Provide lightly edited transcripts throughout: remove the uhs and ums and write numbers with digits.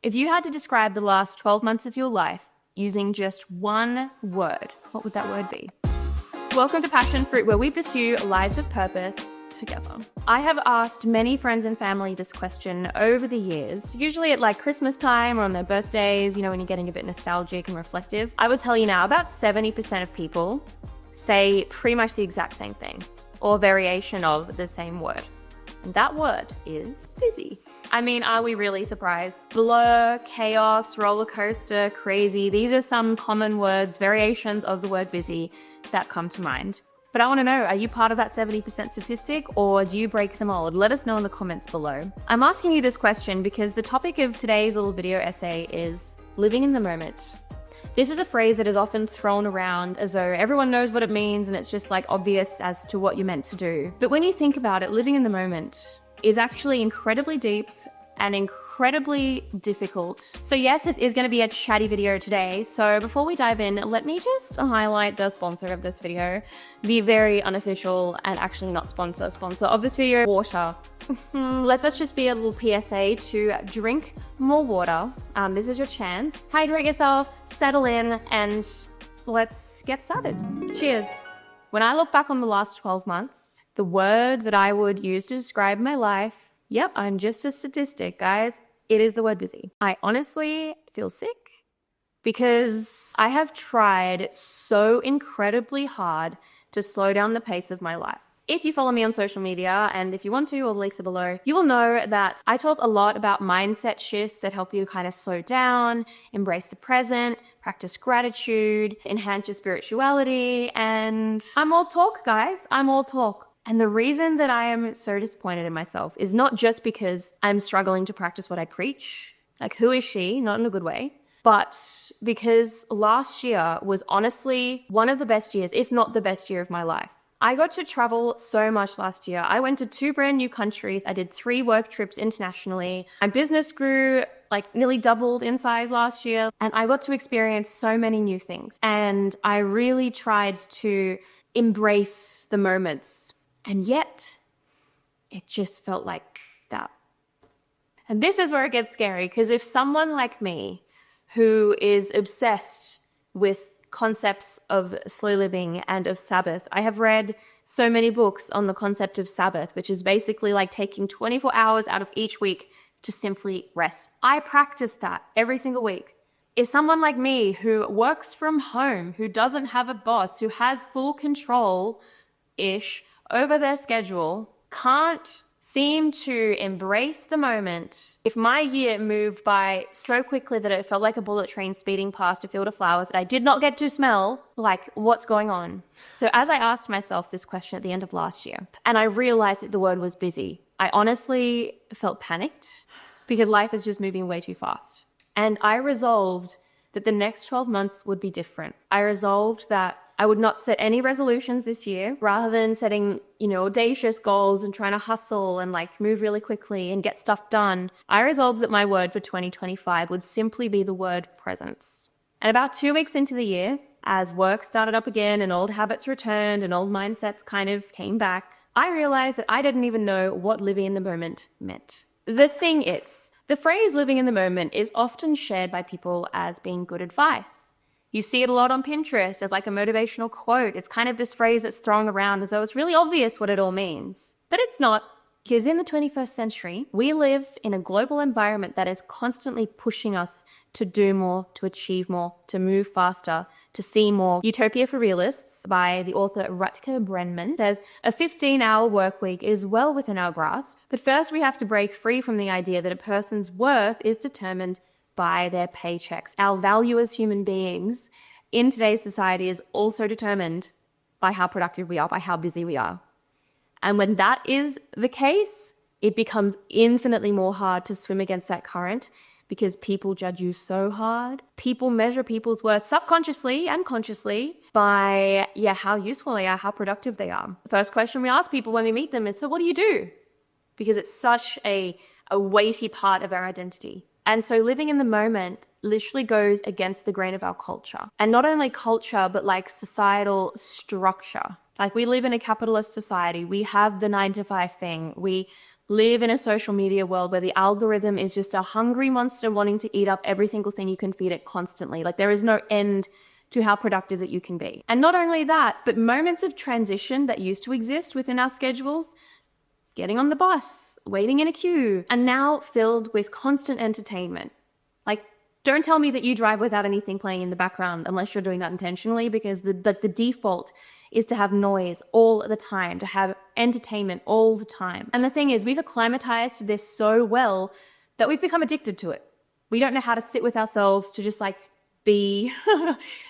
If you had to describe the last 12 months of your life using just one word, what would that word be? Welcome to Passionfroot, where we pursue lives of purpose together. I have asked many friends and family this question over the years, usually at like Christmas time or on their birthdays, when you're getting a bit nostalgic and reflective. I will tell you now, about 70% of people say pretty much the exact same thing or variation of the same word. And that word is busy. I mean, are we really surprised? Blur, chaos, roller coaster, crazy. These are some common words, variations of the word busy that come to mind. But I want to know, are you part of that 70% statistic, or do you break the mold? Let us know in the comments below. I'm asking you this question because the topic of today's little video essay is living in the moment. This is a phrase that is often thrown around as though everyone knows what it means and it's just like obvious as to what you're meant to do. But when you think about it, living in the moment is actually incredibly deep and incredibly difficult. So yes, this is going to be a chatty video today. So before we dive in, let me just highlight the sponsor of this video, the very unofficial and actually not sponsor of this video, water. Let this just be a little PSA to drink more water. This is your chance. Hydrate yourself, settle in, and let's get started. Cheers. When I look back on the last 12 months, the word that I would use to describe my life, yep, I'm just a statistic, guys. It is the word busy. I honestly feel sick because I have tried so incredibly hard to slow down the pace of my life. If you follow me on social media, and if you want to, all the links are below, you will know that I talk a lot about mindset shifts that help you kind of slow down, embrace the present, practice gratitude, enhance your spirituality, and I'm all talk, guys. I'm all talk. And the reason that I am so disappointed in myself is not just because I'm struggling to practice what I preach, like who is she, not in a good way, but because last year was honestly one of the best years, if not the best year of my life. I got to travel so much last year. I went to 2 brand new countries. I did 3 work trips internationally. My business grew like nearly doubled in size last year, and I got to experience so many new things. And I really tried to embrace the moments. And yet, it just felt like that. And this is where it gets scary, because if someone like me, who is obsessed with concepts of slow living and of Sabbath, I have read so many books on the concept of Sabbath, which is basically like taking 24 hours out of each week to simply rest. I practice that every single week. If someone like me who works from home, who doesn't have a boss, who has full control-ish over their schedule, can't seem to embrace the moment. If my year moved by so quickly that it felt like a bullet train speeding past a field of flowers that I did not get to smell, like, what's going on? So as I asked myself this question at the end of last year, and I realized that the word was busy, I honestly felt panicked because life is just moving way too fast. And I resolved that the next 12 months would be different. I resolved that I would not set any resolutions this year. Rather than setting, audacious goals and trying to hustle and like move really quickly and get stuff done, I resolved that my word for 2025 would simply be the word presence. And about 2 weeks into the year, as work started up again and old habits returned and old mindsets kind of came back, I realized that I didn't even know what living in the moment meant. The thing is, the phrase living in the moment is often shared by people as being good advice. You see it a lot on Pinterest as like a motivational quote. It's kind of this phrase that's thrown around as though it's really obvious what it all means. But it's not, because in the 21st century, we live in a global environment that is constantly pushing us to do more, to achieve more, to move faster, to see more. Utopia for Realists by the author Rutger Bregman says, a 15-hour work week is well within our grasp, but first we have to break free from the idea that a person's worth is determined by their paychecks. Our value as human beings in today's society is also determined by how productive we are, by how busy we are. And when that is the case, it becomes infinitely more hard to swim against that current because people judge you so hard. People measure people's worth subconsciously and consciously by, how useful they are, how productive they are. The first question we ask people when we meet them is, so what do you do? Because it's such a weighty part of our identity. And so living in the moment literally goes against the grain of our culture. And not only culture, but like societal structure. Like we live in a capitalist society. We have the 9-to-5 thing. We live in a social media world where the algorithm is just a hungry monster wanting to eat up every single thing you can feed it constantly. Like there is no end to how productive that you can be. And not only that, but moments of transition that used to exist within our schedules, getting on the bus, waiting in a queue, are now filled with constant entertainment. Like, don't tell me that you drive without anything playing in the background unless you're doing that intentionally, because the default is to have noise all the time, to have entertainment all the time. And the thing is, we've acclimatized to this so well that we've become addicted to it. We don't know how to sit with ourselves to just like be,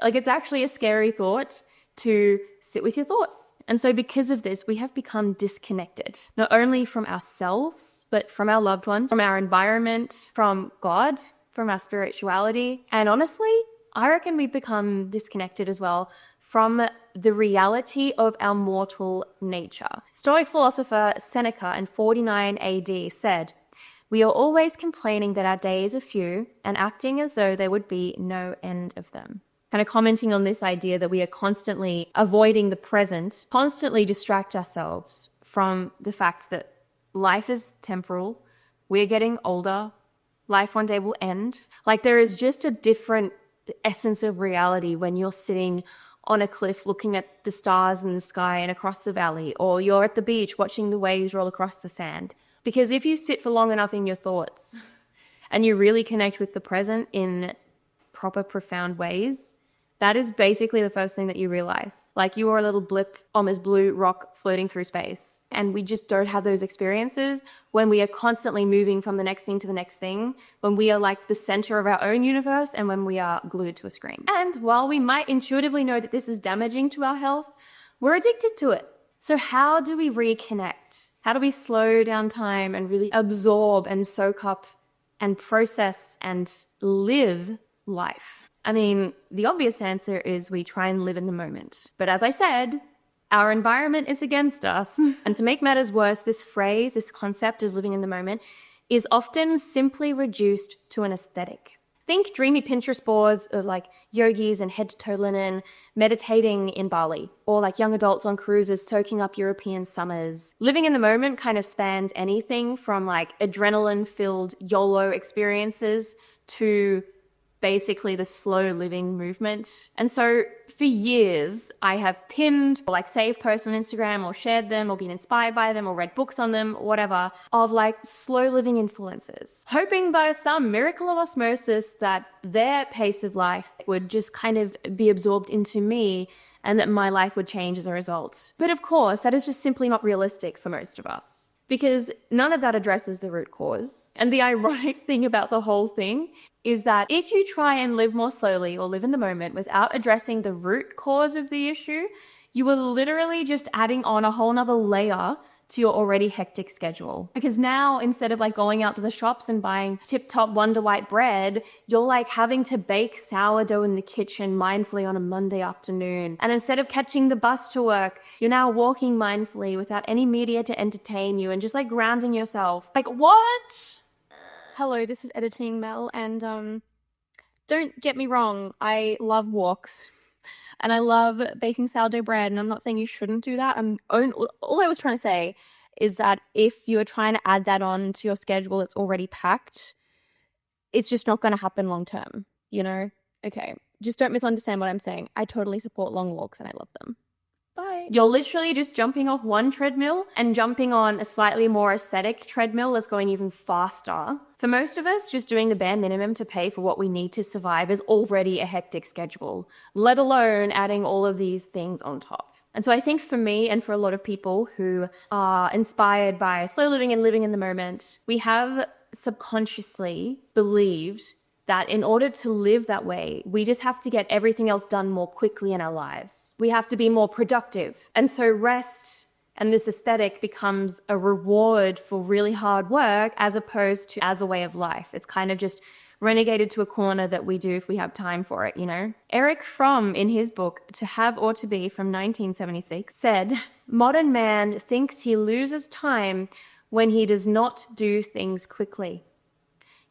like it's actually a scary thought to sit with your thoughts. And so because of this, we have become disconnected, not only from ourselves, but from our loved ones, from our environment, from God, from our spirituality. And honestly, I reckon we've become disconnected as well from the reality of our mortal nature. Stoic philosopher Seneca in 49 AD said, "We are always complaining that our days are few and acting as though there would be no end of them." Kind of commenting on this idea that we are constantly avoiding the present, constantly distract ourselves from the fact that life is temporal, we're getting older, life one day will end. Like there is just a different essence of reality when you're sitting on a cliff looking at the stars in the sky and across the valley, or you're at the beach watching the waves roll across the sand. Because if you sit for long enough in your thoughts and you really connect with the present in proper, profound ways, that is basically the first thing that you realize. Like you are a little blip on this blue rock floating through space. And we just don't have those experiences when we are constantly moving from the next thing to the next thing, when we are like the center of our own universe and when we are glued to a screen. And while we might intuitively know that this is damaging to our health, we're addicted to it. So how do we reconnect? How do we slow down time and really absorb and soak up and process and live life? I mean, the obvious answer is we try and live in the moment. But as I said, our environment is against us. And to make matters worse, this phrase, this concept of living in the moment is often simply reduced to an aesthetic. Think dreamy Pinterest boards of like yogis in head-to-toe linen meditating in Bali, or like young adults on cruises soaking up European summers. Living in the moment kind of spans anything from like adrenaline-filled YOLO experiences to basically the slow living movement. And so for years, I have pinned or like saved posts on Instagram or shared them or been inspired by them or read books on them, whatever, of like slow living influencers, hoping by some miracle of osmosis that their pace of life would just kind of be absorbed into me and that my life would change as a result. But of course, that is just simply not realistic for most of us, because none of that addresses the root cause. And the ironic thing about the whole thing is that if you try and live more slowly or live in the moment without addressing the root cause of the issue, you are literally just adding on a whole nother layer to your already hectic schedule. Because now, instead of like going out to the shops and buying tip-top Wonder White bread, you're like having to bake sourdough in the kitchen mindfully on a Monday afternoon. And instead of catching the bus to work, you're now walking mindfully without any media to entertain you and just like grounding yourself. Like, what? Hello, this is Editing Mel, and don't get me wrong, I love walks. And I love baking sourdough bread, and I'm not saying you shouldn't do that. All I was trying to say is that if you're trying to add that on to your schedule that's already packed, it's just not going to happen long term, you know? Okay, just don't misunderstand what I'm saying. I totally support long walks and I love them. Bye. You're literally just jumping off one treadmill and jumping on a slightly more aesthetic treadmill that's going even faster. For most of us, just doing the bare minimum to pay for what we need to survive is already a hectic schedule, let alone adding all of these things on top. And so I think for me and for a lot of people who are inspired by slow living and living in the moment, we have subconsciously believed that in order to live that way, we just have to get everything else done more quickly in our lives. We have to be more productive. And so rest and this aesthetic becomes a reward for really hard work as opposed to as a way of life. It's kind of just renegated to a corner that we do if we have time for it, you know? Erich Fromm, in his book, To Have or To Be from 1976, said, "Modern man thinks he loses time when he does not do things quickly.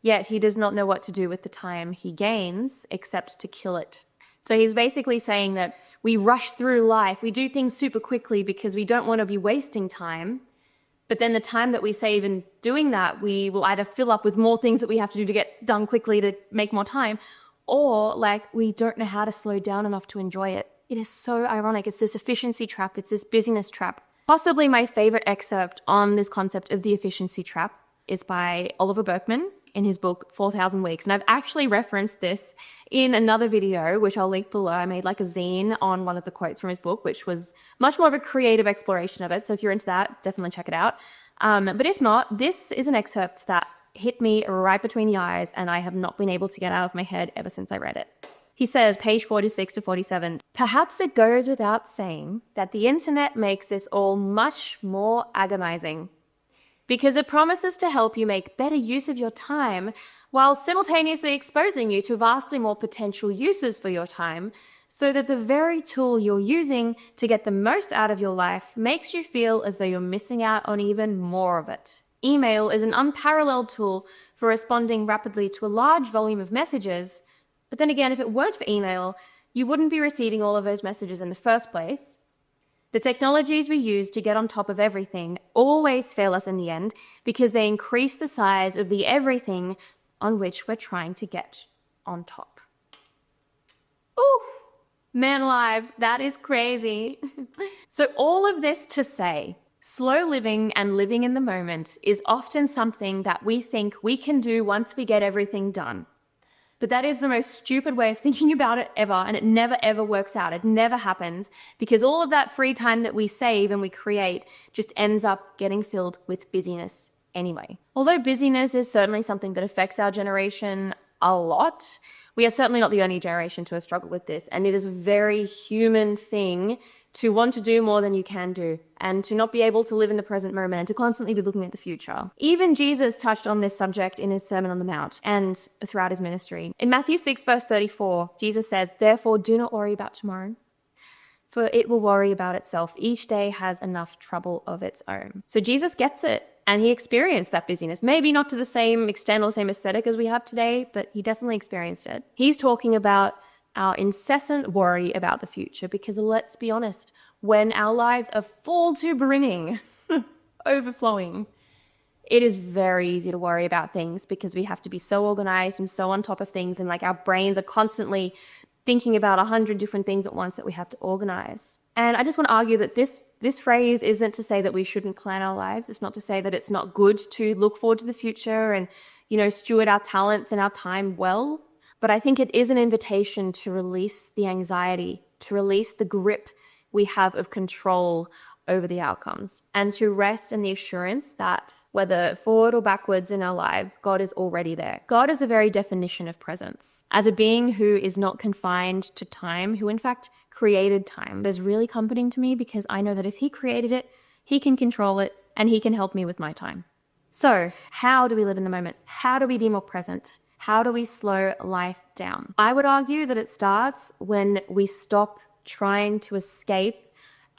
Yet he does not know what to do with the time he gains except to kill it." So he's basically saying that we rush through life, we do things super quickly because we don't want to be wasting time, But then the time that we save in doing that, we will either fill up with more things that we have to do to get done quickly to make more time, or like we don't know how to slow down enough to enjoy it. It is so ironic. It's this efficiency trap. It's this busyness trap. Possibly my favorite excerpt on this concept of the efficiency trap is by Oliver Burkeman in his book 4,000 Weeks. And I've actually referenced this in another video, which I'll link below. I made like a zine on one of the quotes from his book, which was much more of a creative exploration of it. So if you're into that, definitely check it out. But if not, this is an excerpt that hit me right between the eyes, and I have not been able to get out of my head ever since I read it. He says, page 46 to 47, "Perhaps it goes without saying that the internet makes this all much more agonizing, because it promises to help you make better use of your time while simultaneously exposing you to vastly more potential uses for your time, so that the very tool you're using to get the most out of your life makes you feel as though you're missing out on even more of it. Email is an unparalleled tool for responding rapidly to a large volume of messages, but then again, if it weren't for email, you wouldn't be receiving all of those messages in the first place. The technologies we use to get on top of everything always fail us in the end because they increase the size of the everything on which we're trying to get on top." Ooh, man alive, that is crazy. So all of this to say, slow living and living in the moment is often something that we think we can do once we get everything done. But that is the most stupid way of thinking about it ever, and it never ever works out. It never happens, because all of that free time that we save and we create just ends up getting filled with busyness anyway. Although busyness is certainly something that affects our generation a lot, we are certainly not the only generation to have struggled with this, and it is a very human thing to want to do more than you can do, and to not be able to live in the present moment, and to constantly be looking at the future. Even Jesus touched on this subject in his Sermon on the Mount and throughout his ministry. In Matthew 6, verse 34, Jesus says, "Therefore do not worry about tomorrow, for it will worry about itself. Each day has enough trouble of its own." So Jesus gets it, and he experienced that busyness. Maybe not to the same extent or same aesthetic as we have today, but he definitely experienced it. He's talking about our incessant worry about the future, because let's be honest, when our lives are full to brimming, overflowing, it is very easy to worry about things because we have to be so organized and so on top of things, and like our brains are constantly thinking about 100 different things at once that we have to organize. And I just want to argue that this phrase isn't to say that we shouldn't plan our lives. It's not to say that it's not good to look forward to the future and, steward our talents and our time well. But I think it is an invitation to release the anxiety, to release the grip we have of control over the outcomes, and to rest in the assurance that whether forward or backwards in our lives, God is already there. God is the very definition of presence. As a being who is not confined to time, who in fact created time, is really comforting to me, because I know that if he created it, he can control it, and he can help me with my time. So how do we live in the moment? How do we be more present? How do we slow life down? I would argue that it starts when we stop trying to escape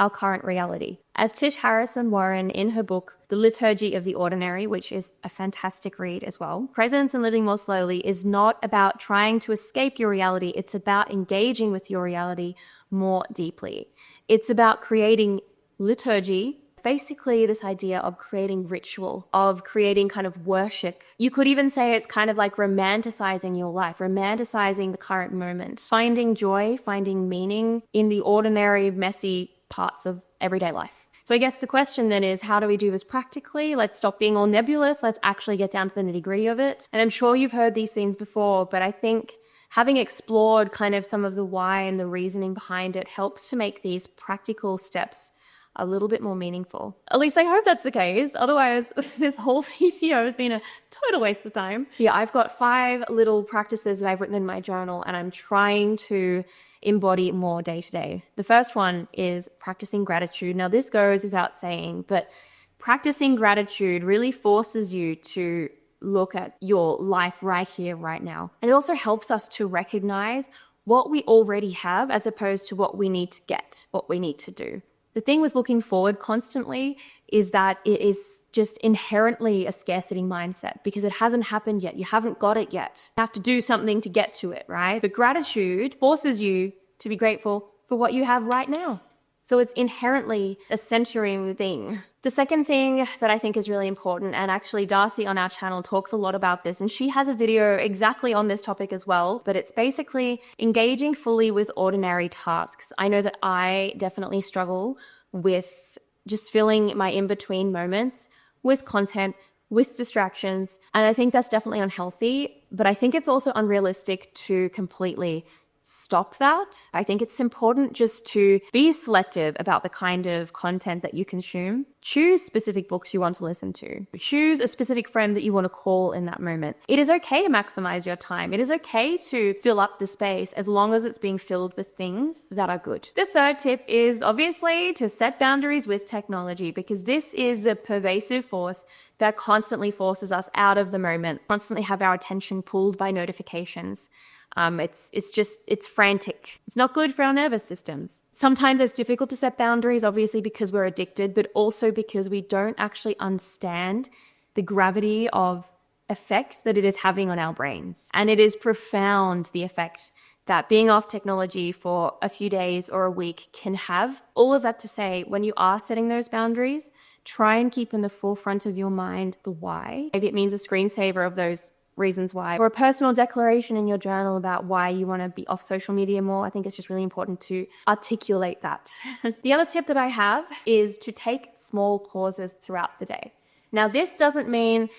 our current reality. As Tish Harrison Warren in her book, The Liturgy of the Ordinary, which is a fantastic read as well, presence and living more slowly is not about trying to escape your reality. It's about engaging with your reality more deeply. It's about creating liturgy, basically this idea of creating ritual, of creating kind of worship. You could even say it's kind of like romanticizing your life, romanticizing the current moment, finding joy, finding meaning in the ordinary, messy parts of everyday life. So I guess the question then is, how do we do this practically? Let's stop being all nebulous. Let's actually get down to the nitty-gritty of it. And I'm sure you've heard these things before, but I think having explored kind of some of the why and the reasoning behind it helps to make these practical steps a little bit more meaningful. At least I hope that's the case. Otherwise, this whole video has been a total waste of time. Yeah, I've got 5 little practices that I've written in my journal, and I'm trying to embody more day to day. The first one is practicing gratitude. Now, this goes without saying, but practicing gratitude really forces you to look at your life right here, right now. And it also helps us to recognize what we already have as opposed to what we need to get, what we need to do. The thing with looking forward constantly is that it is just inherently a scarcity mindset because it hasn't happened yet. You haven't got it yet. You have to do something to get to it, right? But gratitude forces you to be grateful for what you have right now. So it's inherently a centering thing. The second thing that I think is really important, and actually Darcy on our channel talks a lot about this, and she has a video exactly on this topic as well, but it's basically engaging fully with ordinary tasks. I know that I definitely struggle with just filling my in-between moments with content, with distractions, and I think that's definitely unhealthy, but I think it's also unrealistic to completely stop that. I think it's important just to be selective about the kind of content that you consume. Choose specific books you want to listen to. Choose a specific friend that you want to call in that moment. It is okay to maximize your time. It is okay to fill up the space as long as it's being filled with things that are good. The third tip is obviously to set boundaries with technology, because this is a pervasive force that constantly forces us out of the moment, constantly have our attention pulled by notifications. It's frantic. It's not good for our nervous systems. Sometimes it's difficult to set boundaries, obviously because we're addicted, but also because we don't actually understand the gravity of effect that it is having on our brains. And it is profound, the effect that being off technology for a few days or a week can have. All of that to say, when you are setting those boundaries, try and keep in the forefront of your mind the why. Maybe it means a screensaver of those reasons why, or a personal declaration in your journal about why you want to be off social media more. I think it's just really important to articulate that. The other tip that I have is to take small pauses throughout the day. Now, this doesn't mean,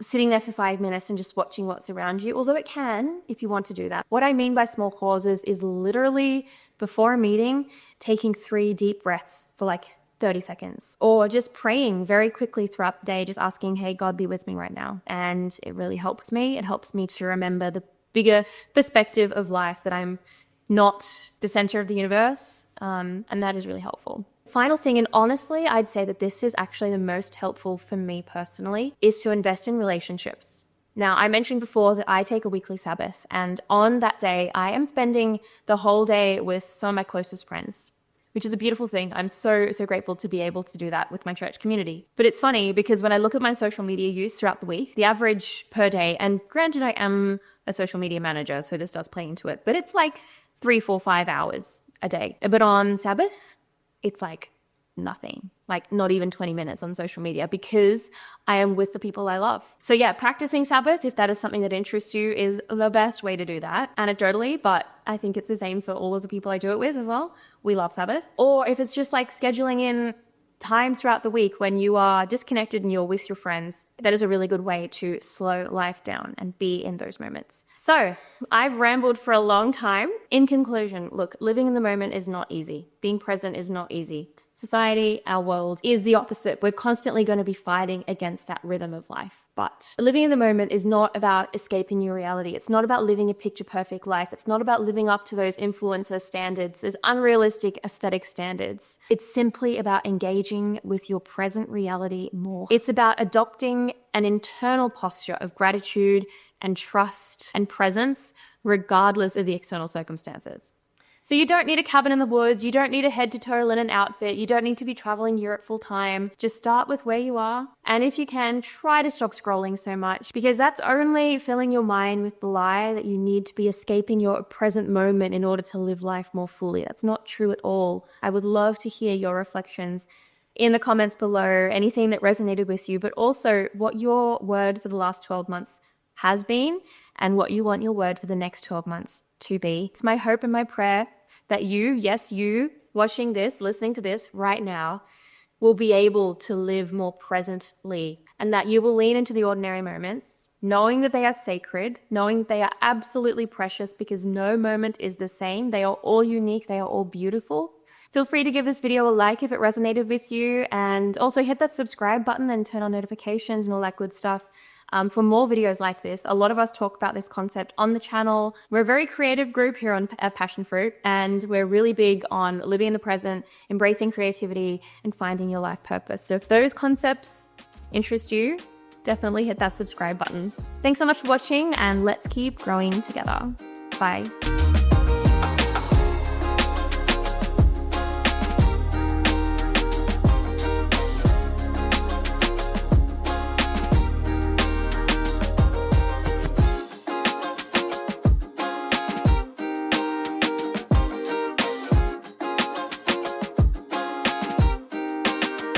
sitting there for 5 minutes and just watching what's around you, although it can if you want to do that. What I mean by small pauses is literally before a meeting, taking 3 deep breaths for 30 seconds, or just praying very quickly throughout the day, just asking, hey, God, be with me right now. And it really helps me. It helps me to remember the bigger perspective of life, that I'm not the center of the universe. And that is really helpful. Final thing, and honestly, I'd say that this is actually the most helpful for me personally, is to invest in relationships. Now, I mentioned before that I take a weekly Sabbath, and on that day, I am spending the whole day with some of my closest friends, which is a beautiful thing. I'm so grateful to be able to do that with my church community. But it's funny because when I look at my social media use throughout the week, the average per day, and granted I am a social media manager, so this does play into it, but it's 3, 4, 5 hours a day. But on Sabbath, it's nothing, not even 20 minutes on social media, because I am with the people I love. So yeah, practicing Sabbath, if that is something that interests you, is the best way to do that, anecdotally, but I think it's the same for all of the people I do it with as well. We love Sabbath. Or if it's just scheduling in times throughout the week when you are disconnected and you're with your friends, that is a really good way to slow life down and be in those moments. So I've rambled for a long time. In conclusion, look, living in the moment is not easy. Being present is not easy. Society, our world, is the opposite. We're constantly going to be fighting against that rhythm of life. But living in the moment is not about escaping your reality. It's not about living a picture-perfect life. It's not about living up to those influencer standards, those unrealistic aesthetic standards. It's simply about engaging with your present reality more. It's about adopting an internal posture of gratitude and trust and presence, regardless of the external circumstances. So you don't need a cabin in the woods. You don't need a head-to-toe linen outfit. You don't need to be traveling Europe full time. Just start with where you are. And if you can, try to stop scrolling so much, because that's only filling your mind with the lie that you need to be escaping your present moment in order to live life more fully. That's not true at all. I would love to hear your reflections in the comments below, anything that resonated with you, but also what your word for the last 12 months has been and what you want your word for the next 12 months to be. It's my hope and my prayer that you, yes, you, watching this, listening to this right now, will be able to live more presently, and that you will lean into the ordinary moments, knowing that they are sacred, knowing that they are absolutely precious, because no moment is the same. They are all unique. They are all beautiful. Feel free to give this video a like if it resonated with you, and also hit that subscribe button and turn on notifications and all that good stuff. For more videos like this. A lot of us talk about this concept on the channel. We're a very creative group here at Passionfroot, and we're really big on living in the present, embracing creativity, and finding your life purpose. So if those concepts interest you, definitely hit that subscribe button. Thanks so much for watching, and let's keep growing together. Bye.